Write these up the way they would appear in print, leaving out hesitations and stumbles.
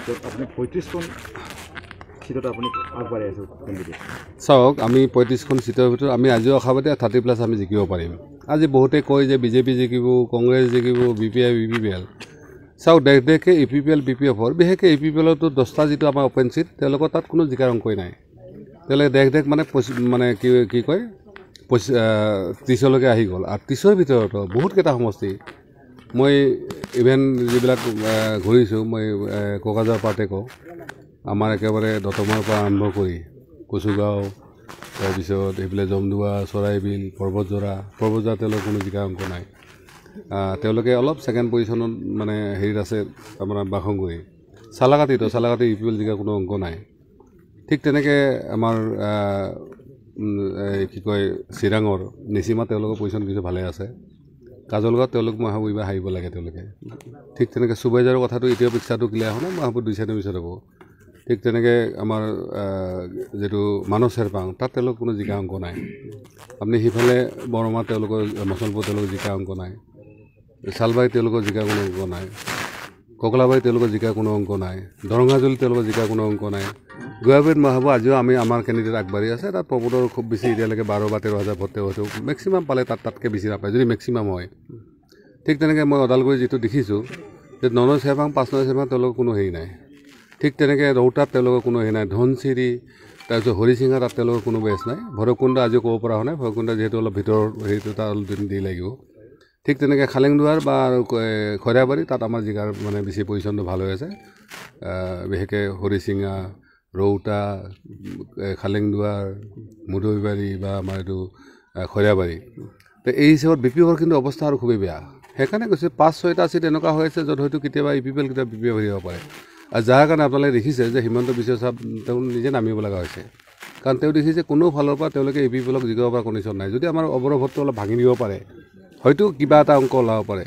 ভিতৰত আপুনি 35খন সিটত আপুনি আগবাঢ়ি আছে কেণ্ডিডেট চাওক আমি 35খন সিটৰ ভিতৰত আমি আজিও আশাবাদী 30+ আমি জিকিব পাৰিম আজি বহুতে কয় যে বিজেপি জিকিব কংগ্ৰেছ জিকিব বিপিআই বিপিএল চাওক দেখে ইপিপিএল বিপিএফৰ বিশেষকৈ ইপিপিএলতো 10টা যিটো আমাৰ অপেন চিট তেওঁলোকৰ তাত কোনো জিকাৰ অংকই নাই তেওঁলোকে দেখ মানে মানে কি কয় 30লৈকে আহি গ'ল আৰু 30ৰ ভিতৰতো বহুতকেইটা সমষ্টি মই ইভেন যিবিলাক ঘূৰিছোঁ মই কোকৰাঝাৰ পাৰ্টে কওঁ আমাৰ একেবাৰে দতমাৰ পৰা আৰম্ভ কৰি কচুগাঁও তাৰপিছত এইফালে জমদুৱা চৰাইবিল পৰ্বতজোৰা তেওঁলোকৰ কোনো জিকাৰ অংক নাই তেওঁলোকে অলপ ছেকেণ্ড পজিশ্যনত মানে হেৰিত আছে আপোনাৰ বাঘংগুৰি চালাকাটি ইপিএল জিকাৰ কোনো অংক নাই ঠিক তেনেকৈ আমাৰ কি কয় চিৰাঙৰ নিচিমা তেওঁলোকৰ পজিশ্যন কিছু ভালে আছে কাজলগাঁৱত তেওঁলোক মই ভাবোঁ এইবাৰ হাৰিব লাগে তেওঁলোকে ঠিক তেনেকৈ চুবাইজাৰৰ কথাটো এতিয়াও পিক্সাৰটো ক্লিয়াৰ হোৱা নাই মই ভাবোঁ 2 চাইডৰ পিছত হ'ব ঠিক তেনেকৈ আমাৰ যিটো মানস চেৰপাং তাত তেওঁলোকৰ কোনো জিকা অংক নাই আপুনি সিফালে বৰমা তেওঁলোকৰ মচলপুৰ তেওঁলোকৰ জিকা অংক নাই চালবাৰী তেওঁলোকৰ জিকা কোনো অংক নাই ককলাবাৰী তেওঁলোকৰ জিকা কোনো অংক নাই দৰঙাজুলি তেওঁলোকৰ জিকা কোনো অংক নাই গুৱাহাটীত মই ভাবোঁ আজিও আমাৰ কেণ্ডিডেট আগবাঢ়ি আছে তাত প্ৰমোদৰ খুব বেছি এতিয়ালৈকে 12 বা 13,000 ভোট হয়তো মেক্সিমাম পালে তাতকৈ বেছি নাপায় যদি মেক্সিমাম হয় ঠিক তেনেকৈ মই ওদালগুৰি যিটো দেখিছোঁ যে 9 চেৰপাং 5 চেৰপাং তেওঁলোকৰ কোনো হেৰি নাই ঠিক তেনেকৈ ৰৌতাত তেওঁলোকৰ কোনো হেৰি নাই ধনচিৰি তাৰপিছত হৰিচিঙা তাত তেওঁলোকৰ কোনো বেচ নাই ভৈৰৱকুণ্ড আজিও ক'ব পৰা হোৱা নাই ভৈৰৱকুণ্ড যিহেতু অলপ ভিতৰৰ হেৰিটো তাত অলপ দি লাগিব ঠিক তেনেকৈ খালেংদুৱাৰ বা খৰিয়াবাৰী তাত আমাৰ জিকাৰ মানে বেছি পজিশ্যনটো ভাল হৈ আছে বিশেষকৈ হৰিচিঙা ৰৌতা খালেংদুৱাৰ মুদৈবাৰী বা আমাৰ এইটো খৰিয়াবাৰী তো এই হিচাপত বিপিএফৰ কিন্তু অৱস্থা আৰু খুবেই বেয়া সেইকাৰণে কৈছে 5-6টা চিট এনেকুৱা হৈ আছে য'ত হয়তো কেতিয়াবা ইপিপিএল কেতিয়াবা বিপিএফ হেৰি হ'ব পাৰে আৰু যাৰ কাৰণে আপোনালোকে দেখিছে যে হিমন্ত বিশ্ব ছাৰ তেওঁ নিজে নামিব লগা হৈছে কাৰণ তেওঁ দেখিছে কোনো ফালৰ পৰা তেওঁলোকে ইপিপিএলক জিকাব পৰা কণ্ডিশ্যন নাই যদি আমাৰ অৱৰভোটটো অলপ ভাঙি দিব পাৰে হয়তো কিবা এটা অংক ওলাব পাৰে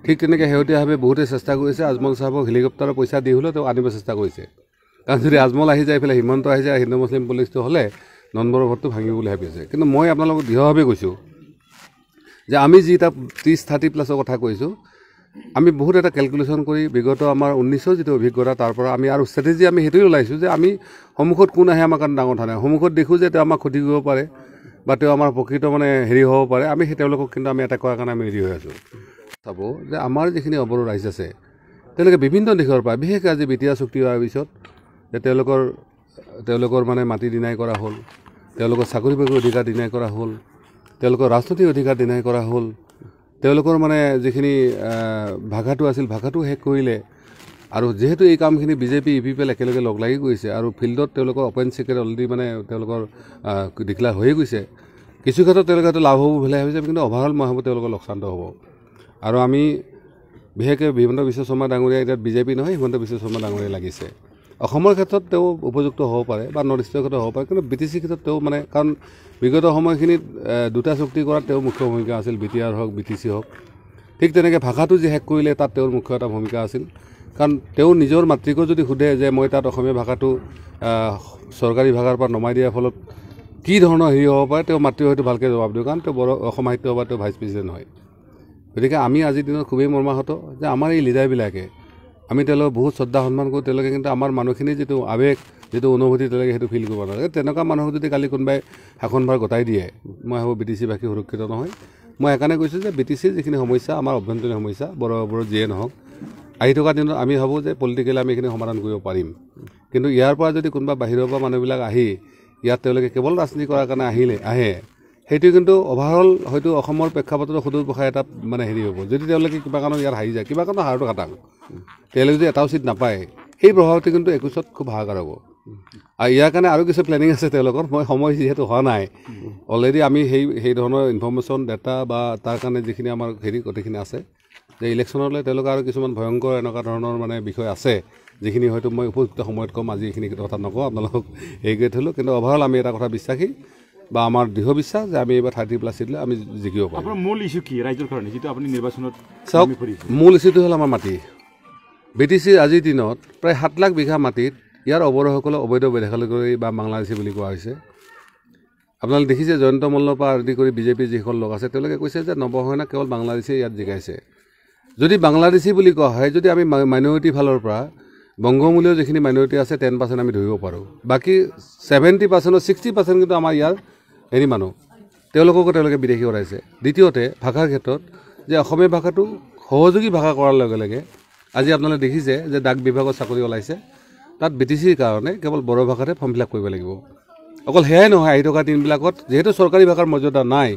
ঠিক তেনেকৈ শেহতীয়াভাৱে বহুতে চেষ্টা কৰিছে আজমল চাহাবক হেলিকপ্টাৰৰ পইচা দি হ'লেও তেওঁ আনিব চেষ্টা কৰিছে কাৰণ যদি আজমল আহি যায় এইফালে হিমন্ত আহি যায় হিন্দু মুছলিম পলিটিক্সটো হ'লে নম্বৰৰ ভোটটো ভাঙিব বুলি ভাবি আছে কিন্তু মই আপোনালোকক দৃঢ়ভাৱে কৈছোঁ যে আমি যি এটা 30-30+ কথা কৈছোঁ আমি বহুত এটা কেলকুলেশ্যন কৰি বিগত আমাৰ 19ৰ যিটো অভিজ্ঞতা তাৰ পৰা আমি আৰু ষ্ট্ৰেটেজি আমি সেইটোৱে ওলাইছোঁ যে আমি সন্মুখত কোন আহে আমাৰ কাৰণে ডাঙৰ কথা নাই সন্মুখত দেখোঁ যে তেওঁ আমাক ক্ষতি কৰিব পাৰে বা তেওঁ আমাৰ প্ৰকৃত মানে হেৰি হ'ব পাৰে আমি সেই তেওঁলোকক কিন্তু আমি এটা কৰাৰ কাৰণে আমি ৰেডি হৈ আছোঁ চাব যে আমাৰ যিখিনি অৱৰো ৰাইজ আছে তেওঁলোকে বিভিন্ন দিশৰ পৰা বিশেষকৈ আজি বিটিআৰ চুক্তি হোৱাৰ পিছত যে তেওঁলোকৰ মানে মাটি ডিনাই কৰা হ'ল তেওঁলোকৰ চাকৰি বাকৰিৰ অধিকাৰ ডিনাই কৰা হ'ল তেওঁলোকৰ ৰাজনৈতিক অধিকাৰ ডিনাই কৰা হ'ল তেওঁলোকৰ মানে যিখিনি ভাষাটো আছিল ভাষাটো শেষ কৰিলে আৰু যেহেতু এই কামখিনি বিজেপি ইপিপিএল একেলগে লগ লাগি গৈছে আৰু ফিল্ডত তেওঁলোকৰ অপেন চিক্ৰেট অলৰেডি মানে তেওঁলোকৰ ডিক্লেয়াৰ হৈয়ে গৈছে কিছু ক্ষেত্ৰত তেওঁলোকে হয়তো লাভ হ'ব বুলি ভাবিছে কিন্তু অভাৰঅল মই ভাবোঁ তেওঁলোকৰ লোকচানটো হ'ব আৰু আমি বিশেষকৈ হিমন্ত বিশ্ব শৰ্মা ডাঙৰীয়া এতিয়া বিজেপি নহয় হিমন্ত বিশ্ব শৰ্মা ডাঙৰীয়া লাগিছে অসমৰ ক্ষেত্ৰত তেওঁ উপযুক্ত হ'ব পাৰে বা নৰ্থ ইষ্টৰ ক্ষেত্ৰত হ'ব পাৰে কিন্তু বিটিচিৰ ক্ষেত্ৰত তেওঁ মানে কাৰণ বিগত সময়খিনিত 2টা চুক্তি কৰাত তেওঁ মুখ্য ভূমিকা আছিল বিটিআৰ হওক বিটিচি হওক ঠিক তেনেকৈ ভাষাটো যি শেষ কৰিলে তাত তেওঁৰ মুখ্য এটা ভূমিকা আছিল কাৰণ তেওঁ নিজৰ মাতৃকো যদি সোধে যে মই তাত অসমীয়া ভাষাটো চৰকাৰী ভাষাৰ পৰা নমাই দিয়াৰ ফলত কি ধৰণৰ হেৰি হ'ব পাৰে তেওঁ মাতৃ হয়তো ভালকৈ জবাব দিওঁ কাৰণ তেওঁ অসম সাহিত্য সভাৰ তেওঁ ভাইচ প্ৰেচিডেণ্ট হয় গতিকে আমি আজিৰ দিনত খুবেই মৰ্মাহত যে আমাৰ এই লিডাৰবিলাকে আমি তেওঁলোকক বহুত শ্ৰদ্ধা সন্মান কৰোঁ তেওঁলোকে কিন্তু আমাৰ মানুহখিনিৰ যিটো আৱেগ যিটো অনুভূতি তেওঁলোকে সেইটো ফিল কৰিব নালাগে তেনেকুৱা মানুহক যদি কালি কোনোবাই শাসনভাৰ গতাই দিয়ে মই ভাবোঁ বিটিচিবাসী সুৰক্ষিত নহয় মই সেইকাৰণে কৈছোঁ যে বিটিচিৰ যিখিনি সমস্যা আমাৰ অভ্যন্তৰীণ সমস্যা বড়োবোৰৰ যিয়ে নহওক আহি থকা দিনত আমি ভাবোঁ যে পলিটিকেলি আমি এইখিনি সমাধান কৰিব পাৰিম কিন্তু ইয়াৰ পৰা যদি কোনোবা বাহিৰৰ পৰা মানুহবিলাক আহি ইয়াত তেওঁলোকে কেৱল ৰাজনীতি কৰাৰ কাৰণে আহে সেইটো কিন্তু অভাৰঅল হয়তো অসমৰ প্ৰেক্ষাপটত সুদূৰ প্ৰসাৰী এটা মানে হেৰি হ'ব যদি তেওঁলোকে কিবা কাৰণত ইয়াত হাৰি যায় কিবা কাৰণত হাৰটো খাটাং তেওঁলোকে যদি এটাও চিট নাপায় সেই প্ৰভাৱটো কিন্তু 21ত খুব হাহাকাৰ হ'ব আৰু ইয়াৰ কাৰণে আৰু কিছু প্লেনিং আছে তেওঁলোকৰ মই সময় যিহেতু হোৱা নাই অলৰেডি আমি সেই ধৰণৰ ইনফৰ্মেশ্যন ডাটা বা তাৰ কাৰণে যিখিনি আমাৰ হেৰি গোটেইখিনি আছে যে ইলেকশ্যনলৈ তেওঁলোকৰ আৰু কিছুমান ভয়ংকৰ এনেকুৱা ধৰণৰ মানে বিষয় আছে যিখিনি হয়তো মই উপযুক্ত সময়ত ক'ম আজি এইখিনি কথা নকওঁ আপোনালোকক হেৰি কৰি থ'লোঁ কিন্তু অভাৰঅল আমি এটা কথা বিশ্বাসী বা আমাৰ দৃঢ় বিশ্বাস যে আমি এইবাৰ 30+ চিট লৈ আমি জিকিব পাৰিম আপোনাৰ মূল ইছ্যু কি ৰাইজৰ কাৰণে যিটো আপুনি নিৰ্বাচনত চাওক মূল ইছ্যুটো হ'ল আমাৰ মাটি বিটিচিৰ আজিৰ দিনত প্ৰায় 7 লাখ বিঘা মাটিত ইয়াৰ অৱৰোহসকলক অবৈধ বেদখল কৰি বা বাংলাদেশী বুলি কোৱা হৈছে আপোনালোকে দেখিছে জয়ন্ত মল্লৰ পৰা আদি কৰি বিজেপিৰ যিসকল লোক আছে তেওঁলোকে কৈছে যে নৱসেনা কেৱল বাংলাদেশী ইয়াত জিকাইছে যদি বাংলাদেশী বুলি কোৱা হয় যদি আমি মাইনৰিটি ফালৰ পৰা বংগমূলীয় যিখিনি মাইনৰিটি আছে 10% আমি ধৰিব পাৰোঁ বাকী 70% 60% কিন্তু আমাৰ ইয়াৰ হেৰি মানুহ তেওঁলোককো তেওঁলোকে বিদেশী কৰাইছে দ্বিতীয়তে ভাষাৰ ক্ষেত্ৰত যে অসমীয়া ভাষাটো সহযোগী ভাষা কৰাৰ লগে লগে আজি আপোনালোকে দেখিছে যে ডাক বিভাগৰ চাকৰি ওলাইছে তাত BTCৰ কাৰণে কেৱল বড়ো ভাষাতে ফৰ্ম ফিল আপ কৰিব লাগিব অকল সেয়াই নহয় আহি থকা দিনবিলাকত যিহেতু চৰকাৰী ভাষাৰ মৰ্যাদা নাই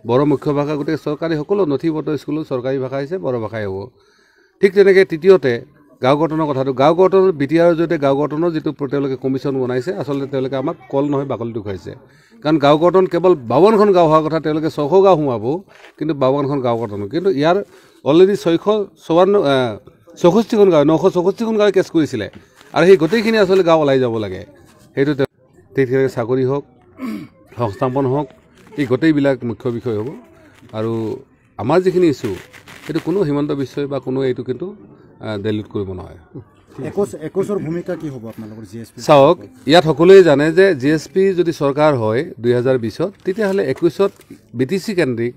বড়ো মুখ্য ভাষা গোটেই চৰকাৰী সকলো নথিবদ্ধ স্কুলত চৰকাৰী ভাষা হৈছে বড়ো ভাষাই হ'ব ঠিক তেনেকৈ তৃতীয়তে গাঁও গঠনৰ কথাটো গাঁও গঠনৰ BTR জৰিয়তে গাঁও গঠনৰ যিটো তেওঁলোকে কমিশ্যন বনাইছে আচলতে তেওঁলোকে আমাক কল নহয় বাকলি দেখুৱাইছে কাৰণ গাঁও গঠন কেৱল 52খন গাঁও হোৱাৰ কথা তেওঁলোকে 600 গাঁও সোমাব কিন্তু 52খন গাঁও গঠন কিন্তু ইয়াৰ অলৰেডি 664খন গাঁও 964খন গাঁৱে কেছ কৰিছিলে আৰু সেই গোটেইখিনি আচলতে গাঁও ওলাই যাব লাগে সেইটো ঠিক তেনেকৈ চাকৰি হওক সংস্থাপন হওক এই গোটেইবিলাক মুখ্য বিষয় হ'ব আৰু আমাৰ যিখিনি ইছ্যু সেইটো কোনো হিমন্ত বিশ্বই বা কোনো এইটো কিন্তু ডেলিট কৰিব নহয় 21ৰ ভূমিকা কি হ'ব আপোনালোকৰ GSP চাওক ইয়াত সকলোৱে জানে যে GSP যদি চৰকাৰ হয় 2020ত তেতিয়াহ'লে 21ত BTC কেন্দ্ৰিক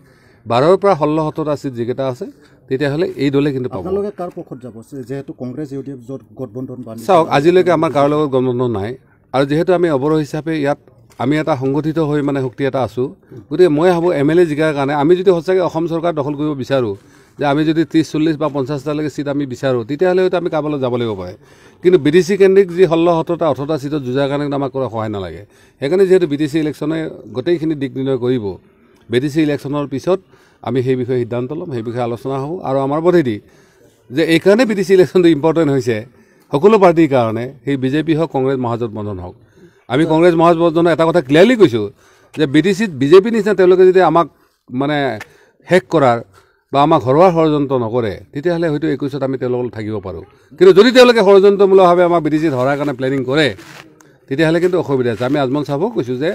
12ৰ পৰা 16 17টা চিট যিকেইটা আছে তেতিয়াহ'লে এই দলে কিন্তু পাব আপোনালোকে কাৰ পক্ষত যাব যেহেতু কংগ্ৰেছ UDF য'ত গঠবন্ধন বান্ধি চাওক আজিলৈকে আমাৰ কাৰো লগত গঠবন্ধন নাই আৰু যেহেতু আমি অৱৰোহ হিচাপে ইয়াত আমি এটা সংগঠিত হৈ মানে শক্তি এটা আছোঁ গতিকে মই ভাবোঁ MLA জিকাৰ কাৰণে আমি যদি সঁচাকৈ অসম চৰকাৰ দখল কৰিব বিচাৰোঁ যে আমি যদি 30 40 বা 50টালৈকে চিট আমি বিচাৰোঁ তেতিয়াহ'লে হয়তো আমি কাৰোবালৈ যাব লাগিব পাৰে কিন্তু BTC কেন্দ্ৰিক যি 16 17টা 18টা চিটত যুঁজাৰ কাৰণে আমাক কৰা সহায় নালাগে সেইকাৰণে যিহেতু BTC ইলেকশ্যনে গোটেইখিনি দিক নিৰ্ণয় কৰিব BTC ইলেকশ্যনৰ পিছত আমি সেই বিষয়ে সিদ্ধান্ত ল'ম সেই বিষয়ে আলোচনা হ'ব আৰু আমাৰ বোধেদি যে এইকাৰণে BTC ইলেকশ্যনটো ইম্পৰ্টেণ্ট হৈছে সকলো পাৰ্টিৰ কাৰণে সেই বিজেপি হওক কংগ্ৰেছ মহাজোঁটবন্ধন হওক আমি কংগ্ৰেছ মহাজোঁটবন্ধনৰ এটা কথা ক্লিয়াৰলি কৈছোঁ যে BTCত বিজেপি নিচিনা তেওঁলোকে যদি আমাক মানে হেক কৰাৰ বা আমাক হৰুৱাৰ ষড়যন্ত্ৰ নকৰে তেতিয়াহ'লে হয়তো 21ত আমি তেওঁলোকৰ থাকিব পাৰোঁ কিন্তু যদি তেওঁলোকে ষড়যন্ত্ৰমূলকভাৱে আমাক BTCত হৰাৰ কাৰণে প্লেনিং কৰে তেতিয়াহ'লে কিন্তু অসুবিধা আছে আমি আজমল চাহাবক কৈছোঁ যে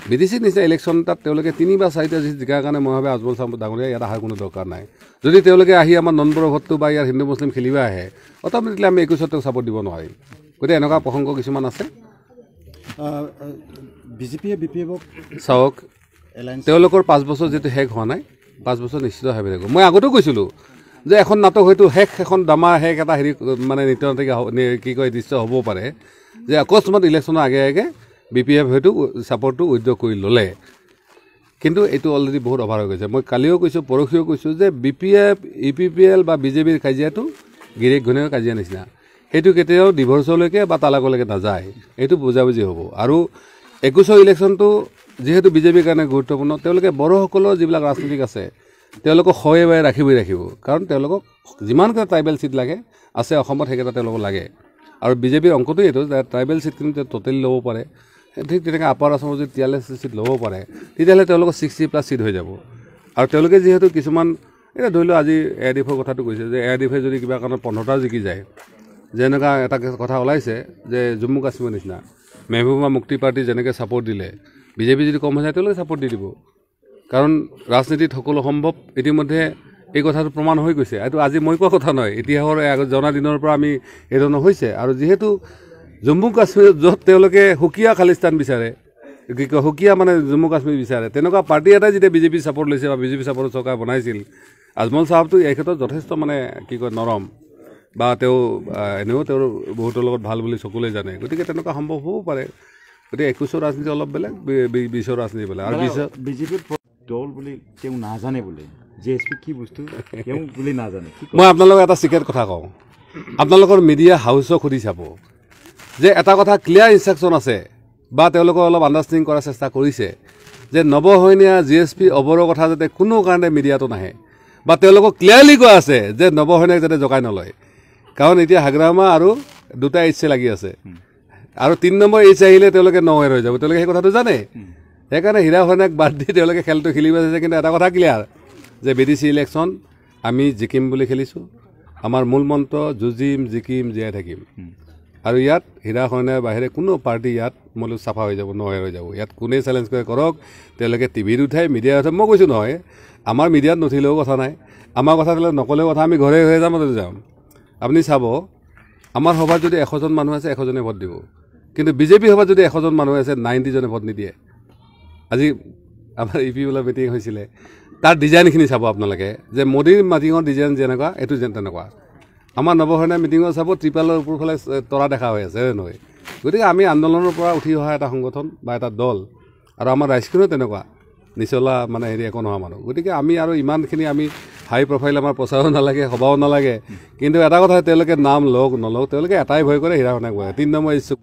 BTC নিচিনা ইলেকশ্যন তাত তেওঁলোকে 3 বা 4টা জিকাৰ কাৰণে মই ভাবে আজমল চাহাব ডাঙৰীয়া ইয়াত অহাৰ কোনো দৰকাৰ নাই যদি তেওঁলোকে আহি আমাৰ নম্বৰৰ ভোটটো বা ইয়াৰ হিন্দু মুছলিম খেলিব আহে অট'মেটিকলি আমি 21ত ছাপোৰ্ট দিব নোৱাৰিম গতিকে এনেকুৱা প্ৰসংগ কিছুমান আছে বিজেপিয়ে BPFক চাওক তেওঁলোকৰ 5 বছৰ যিটো শেষ হোৱা নাই 5 বছৰ নিশ্চিত ভাৱে থাকিব মই আগতেও কৈছিলোঁ যে এখন নাটক হয়তো এখন ডামাৰ শেষ এটা হেৰি মানে নৃত্যনাটিকা কি কয় দৃশ্য হ'ব পাৰে যে অকস্মাত ইলেকশ্যনৰ আগে আগে BPF হয়তো ছাপৰ্টটো উইথড্ৰ কৰি ল'লে কিন্তু এইটো অলৰেডি বহুত অভাৰ হৈ গৈছে মই কালিও কৈছোঁ পৰহিও কৈছোঁ যে BPF EPPL বা বিজেপিৰ কাজিয়াটো গিৰেক ঘৈণীয়েকৰ কাজিয়া নিচিনা সেইটো কেতিয়াও ডিভৰ্চলৈকে বা তালাকলৈকে নাযায় এইটো বুজাবুজি হ'ব আৰু 21ৰ ইলেকশ্যনটো যেহেতু বিজেপিৰ কাৰণে গুৰুত্বপূৰ্ণ তেওঁলোকে বড়োসকলৰ যিবিলাক ৰাজনীতিক আছে তেওঁলোকক সহায় ৰাখিব কাৰণ তেওঁলোকক যিমানকেইটা ট্ৰাইবেল চিট লাগে আছে অসমত সেইকেইটা তেওঁলোকক লাগে আৰু বিজেপিৰ অংকটো এইটো যে ট্ৰাইবেল চিটখিনি টোটেলি ল'ব পাৰে ঠিক তেনেকৈ আপাৰ আছামৰ যদি 43 চিট ল'ব পাৰে তেতিয়াহ'লে তেওঁলোকৰ 60+ চিট হৈ যাব আৰু তেওঁলোকে যিহেতু কিছুমান এতিয়া ধৰি লওক আজি AIDFৰ কথাটো কৈছে যে AIDFে যদি কিবা কাৰণত 15টা জিকি যায় যেনেকুৱা এটা কথা ওলাইছে যে জম্মু কাশ্মীৰৰ নিচিনা মেহবুবা মুক্তি পাৰ্টি যেনেকৈ ছাপৰ্ট দিলে বিজেপি যদি কম হৈ যায় তেওঁলোকে ছাপৰ্ট দি দিব কাৰণ ৰাজনীতিত সকলো সম্ভৱ ইতিমধ্যে এই কথাটো প্ৰমাণ হৈ গৈছে এইটো আজি মই কোৱা কথা নহয় ইতিহাসৰ জনা দিনৰ পৰা আমি এই ধৰণৰ হৈছে আৰু যিহেতু জম্মু কাশ্মীৰত য'ত তেওঁলোকে সুকীয়া খালিস্তান বিচাৰে কি কয় সুকীয়া মানে জম্মু কাশ্মীৰ বিচাৰে তেনেকুৱা পাৰ্টি এটাই যেতিয়া বিজেপি ছাপৰ্ট লৈছে বা বিজেপি ছাপৰ্টৰ চৰকাৰ বনাইছিল আজমল চাহাবটো এই ক্ষেত্ৰত যথেষ্ট মানে কি কয় নৰম বা তেওঁ এনেও তেওঁৰ বহুতৰ লগত ভাল বুলি সকলোৱে জানে গতিকে তেনেকুৱা সম্ভৱ হ'ব পাৰে গতিকে 21ৰ ৰাজনীতি অলপ বেলেগ 20ৰ ৰাজনীতি বেলেগ আৰু বিজেপিৰ দল বুলি তেওঁ নাজানে বোলে GSP কি বস্তু তেওঁ বুলি নাজানে মই আপোনালোকক এটা চিক্ৰেট কথা কওঁ আপোনালোকৰ মিডিয়া হাউচক সুধি চাব যে এটা কথা ক্লিয়াৰ ইনষ্ট্ৰাকশ্যন আছে বা তেওঁলোকে অলপ আণ্ডাৰষ্টেণ্ডিং কৰাৰ চেষ্টা কৰিছে যে নৱশইনীয়া GSP অৱৰৰ কথা যাতে কোনো কাৰণে মিডিয়াটো নাহে বা তেওঁলোকক ক্লিয়াৰলি কোৱা আছে যে নৱশইনীয়াক যাতে জগাই নলয় কাৰণ এতিয়া হাগ্ৰামা আৰু দুটা HC লাগি আছে আৰু 3 নম্বৰ HC আহিলে তেওঁলোকে নৱেৰ হৈ যাব তেওঁলোকে সেই কথাটো জানে সেইকাৰণে হীৰা শইনাক বাদ দি তেওঁলোকে খেলটো খেলিব আছে কিন্তু এটা কথা ক্লিয়াৰ যে BTC ইলেকশ্যন আমি জিকিম বুলি খেলিছোঁ আমাৰ মূল মন্ত্ৰ যুঁজিম জিকিম জীয়াই থাকিম আৰু ইয়াত হীৰা শইনাৰ বাহিৰে কোনো পাৰ্টি ইয়াত মূল চাফা হৈ যাব নৱেৰ হৈ যাব ইয়াত কোনে চেলেঞ্জ কৰে কৰক তেওঁলোকে টিভিত উঠাই মিডিয়াত উঠাই মই কৈছোঁ নহয় আমাৰ মিডিয়াত নুঠিলেও কথা নাই আমাৰ কথা নক'লেও কথা আমি ঘৰে হৈ যাম আপুনি চাব আমাৰ সভাত যদি 100 জন মানুহ আছে 100 জনে ভোট দিব কিন্তু বিজেপি সভাত যদি 100 জন মানুহ আছে 90 জনে ভোট নিদিয়ে আজি আমাৰ EPPL মিটিং হৈছিলে তাৰ ডিজাইনখিনি চাব আপোনালোকে যে মোদীৰ মিটিঙৰ ডিজাইন যেনেকুৱা এইটো যেন তেনেকুৱা আমাৰ নৱসেনা মিটিঙৰ চাব ত্ৰিপালৰ ওপৰফালে তৰা দেখা হৈ আছে নহয় গতিকে আমি আন্দোলনৰ পৰা উঠি অহা এটা সংগঠন বা এটা দল আৰু আমাৰ ৰাইজখনো তেনেকুৱা নিচলা মানে হেৰি একো নহয় মানুহ গতিকে আমি আৰু ইমানখিনি আমি হাই প্ৰফাইল আমাৰ প্ৰচাৰো নালাগে সভাও নালাগে কিন্তু এটা কথা তেওঁলোকে নাম লওক নলওক তেওঁলোকে এটাই ভয় কৰে হীৰা খনে কয় 3 নম্বৰ ইচ্ছুক